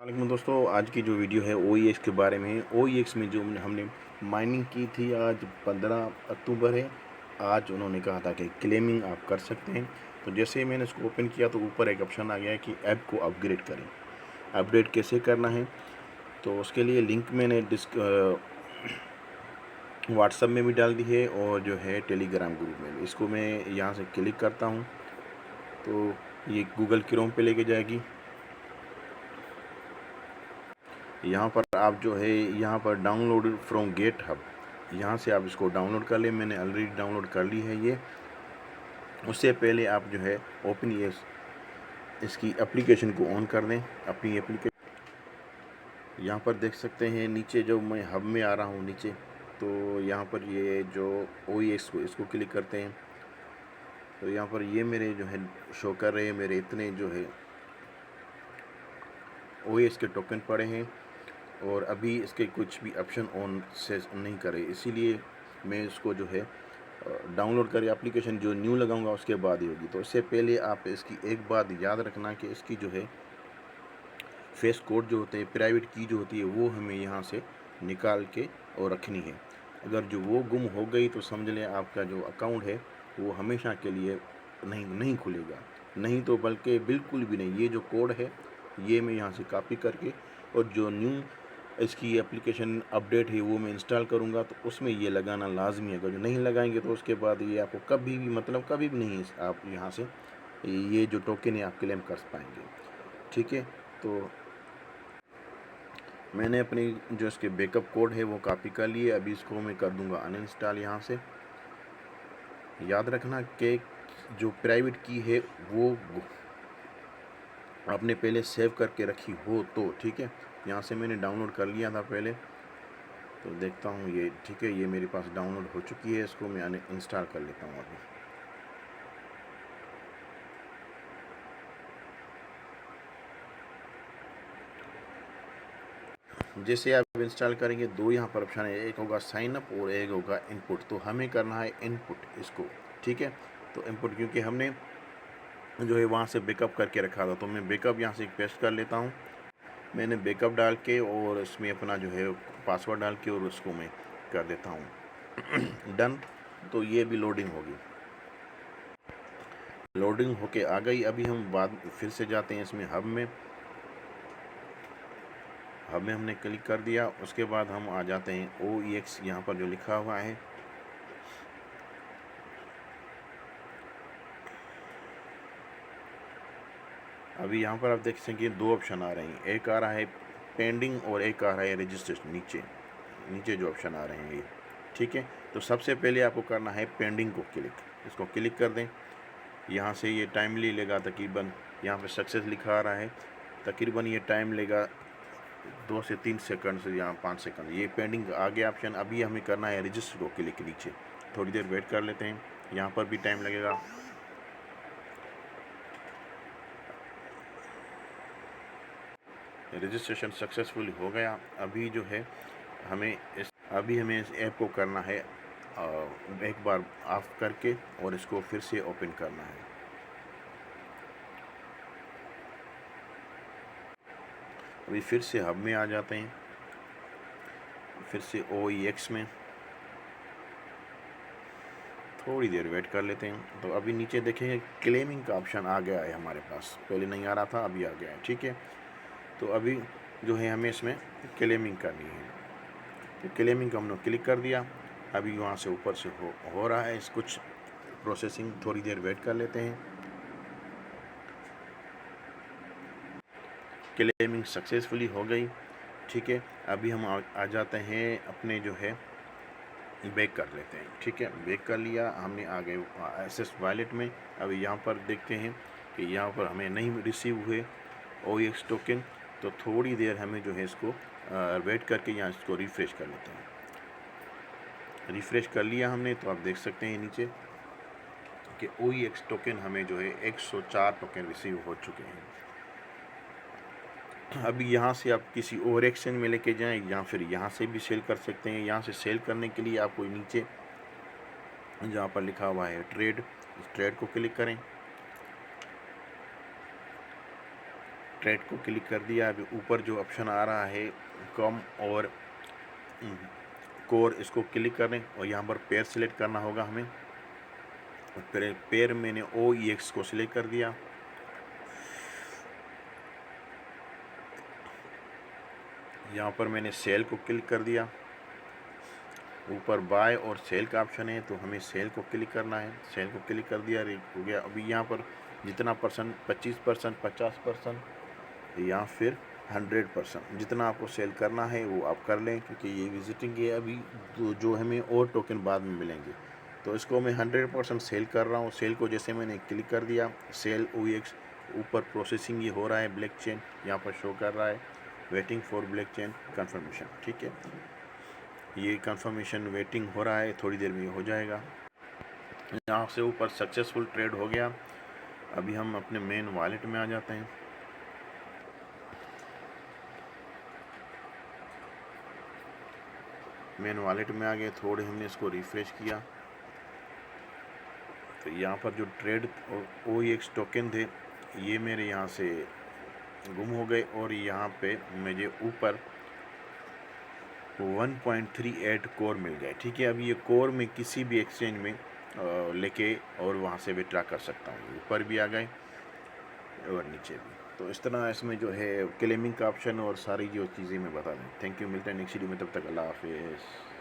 वालेकुम दोस्तों, आज की जो वीडियो है OEX के बारे में है। OEX में जो हमने माइनिंग की थी, आज 15 अक्टूबर है। आज उन्होंने कहा था कि क्लेमिंग आप कर सकते हैं। तो जैसे ही मैंने इसको ओपन किया तो ऊपर एक ऑप्शन आ गया है कि ऐप को अपग्रेड करें। अपडेट कैसे करना है, तो उसके लिए लिंक मैंने व्हाट्सएप में भी डाल दी है और जो है टेलीग्राम ग्रुप में भी। इसको मैं यहाँ से क्लिक करता हूँ तो ये गूगल क्रोम पे लेके जाएगी। यहाँ पर आप जो है यहाँ पर डाउनलोड फ्रॉम गेट हब, यहाँ से आप इसको डाउनलोड कर लें। मैंने ऑलरेडी डाउनलोड कर ली है ये। उससे पहले आप जो है ओपन इसकी एप्लीकेशन को ऑन कर दें, अपनी एप्लीकेशन। यहाँ पर देख सकते हैं नीचे जो मैं हब में आ रहा हूँ नीचे, तो यहाँ पर ये जो OEX को इसको क्लिक करते हैं तो यहाँ पर ये मेरे जो है शो कर रहे हैं, मेरे इतने जो है OEX के टोकन पड़े हैं और अभी इसके कुछ भी ऑप्शन ऑन से नहीं करे, इसीलिए मैं इसको जो है डाउनलोड कर एप्लीकेशन जो न्यू लगाऊंगा उसके बाद ही होगी। तो इससे पहले आप इसकी एक बात याद रखना कि इसकी जो है फेस कोड जो होते हैं, प्राइवेट की जो होती है, वो हमें यहाँ से निकाल के और रखनी है। अगर जो वो गुम हो गई तो समझ लें आपका जो अकाउंट है वो हमेशा के लिए नहीं खुलेगा, नहीं तो बल्कि बिल्कुल भी नहीं। ये जो कोड है ये मैं यहाँ से कॉपी करके और जो न्यू इसकी एप्लीकेशन अपडेट है वो मैं इंस्टॉल करूँगा तो उसमें ये लगाना लाजमी है। अगर जो नहीं लगाएंगे तो उसके बाद ये आपको कभी भी कभी भी नहीं आप यहाँ से ये जो टोकन है आप क्लेम कर पाएंगे। ठीक है, तो मैंने अपनी जो इसके बैकअप कोड है वो कॉपी कर लिए। अभी इसको मैं कर दूंगा अनइंस्टॉल। यहाँ से याद रखना कि जो प्राइवेट की है वो आपने पहले सेव करके रखी हो तो ठीक है। यहाँ से मैंने डाउनलोड कर लिया था पहले, तो देखता हूँ ये ठीक है, ये मेरे पास डाउनलोड हो चुकी है। इसको मैं इंस्टॉल कर लेता हूँ अभी। जैसे आप इंस्टॉल करेंगे दो यहाँ पर ऑप्शन है, एक होगा साइन अप और एक होगा इनपुट। तो हमें करना है इनपुट इसको, ठीक है। तो इनपुट क्योंकि हमने जो है वहाँ से बैकअप करके रखा था, तो मैं बैकअप यहाँ से पेस्ट कर लेता हूँ। मैंने बैकअप डाल के और इसमें अपना जो है पासवर्ड डाल के और उसको मैं कर देता हूँ डन। तो ये भी लोडिंग होगी, लोडिंग होके आ गई। अभी हम बाद फिर से जाते हैं इसमें हब में हमने क्लिक कर दिया। उसके बाद हम आ जाते हैं OEX, यहाँ पर जो लिखा हुआ है अभी यहाँ पर आप देख सकेंगे दो ऑप्शन आ रहे हैं, एक आ रहा है पेंडिंग और एक आ रहा है रजिस्ट्रेशन। नीचे जो ऑप्शन आ रहे हैं ये, ठीक है। तो सबसे पहले आपको करना है पेंडिंग को क्लिक, इसको क्लिक कर दें। यहाँ से ये टाइम लेगा तकरीबन, यहाँ पे सक्सेस लिखा आ रहा है, तकरीबन ये टाइम लेगा 2 से 3 सेकंड से यहाँ 5 सेकंड। ये पेंडिंग आ गया ऑप्शन। अभी हमें करना है रजिस्टर को क्लिक नीचे, थोड़ी देर वेट कर लेते हैं, यहाँ पर भी टाइम लगेगा। रजिस्ट्रेशन सक्सेसफुल हो गया। अभी जो है हमें इस ऐप को करना है एक बार ऑफ करके और इसको फिर से ओपन करना है। अभी फिर से हब में आ जाते हैं, फिर से OEX में थोड़ी देर वेट कर लेते हैं। तो अभी नीचे देखेंगे क्लेमिंग का ऑप्शन आ गया है हमारे पास, पहले नहीं आ रहा था अभी आ गया है, ठीक है। तो अभी जो है हमें इसमें क्लेमिंग करनी है, तो क्लेमिंग का हमने क्लिक कर दिया। अभी वहाँ से ऊपर से हो रहा है कुछ प्रोसेसिंग, थोड़ी देर वेट कर लेते हैं। क्लेमिंग सक्सेसफुली हो गई, ठीक है। अभी हम आ जाते हैं अपने जो है बैक कर लेते हैं, ठीक है। बैक कर लिया हमने, आ गए SS वॉलेट में। अभी यहाँ पर देखते हैं कि यहाँ पर हमें नहीं रिसीव हुए OEX टोकन, तो थोड़ी देर हमें जो है इसको वेट करके यहाँ इसको रिफ़्रेश कर लेते हैं। रिफ़्रेश कर लिया हमने, तो आप देख सकते हैं नीचे कि OEX टोकन हमें जो है 104 टोकन रिसीव हो चुके हैं। अभी यहाँ से आप किसी और एक्सचेंज में लेके जाएं या फिर यहाँ से भी सेल कर सकते हैं। यहाँ से सेल करने के लिए आपको नीचे जहाँ पर लिखा हुआ है ट्रेड, इस ट्रेड को क्लिक करें। ट्रेड को क्लिक कर दिया। अभी ऊपर जो ऑप्शन आ रहा है कम और कोर, इसको क्लिक करें और यहाँ पर पेयर सिलेक्ट करना होगा हमें। फिर पेयर मैंने OEX को सिलेक्ट कर दिया। यहाँ पर मैंने सेल को क्लिक कर दिया। ऊपर बाय और सेल का ऑप्शन है तो हमें सेल को क्लिक करना है। सेल को क्लिक कर दिया, हो गया। अभी यहाँ पर जितना परसेंट 25%, 50% या फिर 100%, जितना आपको सेल करना है वो आप कर लें, क्योंकि ये विजिटिंग है अभी, जो हमें और टोकन बाद में मिलेंगे। तो इसको मैं 100% सेल कर रहा हूँ। सेल को जैसे मैंने क्लिक कर दिया, सेल OEX ऊपर प्रोसेसिंग ये हो रहा है, ब्लॉक चेन यहाँ पर शो कर रहा है, waiting for blockchain confirmation. ठीक है, ये कंफर्मेशन वेटिंग हो रहा है, थोड़ी देर में हो जाएगा। यहाँ से ऊपर सक्सेसफुल ट्रेड हो गया। अभी हम अपने मेन वॉलेट में आ जाते हैं। मेन वॉलेट में आ गए, थोड़े हमने इसको रिफ्रेश किया तो यहाँ पर जो ट्रेड OEX टोकन थे ये मेरे यहाँ से गुम हो गए, और यहाँ पे मुझे ऊपर 1.38 कोर मिल गए। ठीक है, अभी ये कोर में किसी भी एक्सचेंज में लेके और वहाँ से विड्रॉ कर सकता हूँ। ऊपर भी आ गए और नीचे भी। तो इस तरह इसमें जो है क्लेमिंग का ऑप्शन और सारी जो चीज़ें मैं बता दूँ। थैंक यू, मिलते हैं नेक्स्ट वीडियो में, तब तक अल्लाह हाफिज़।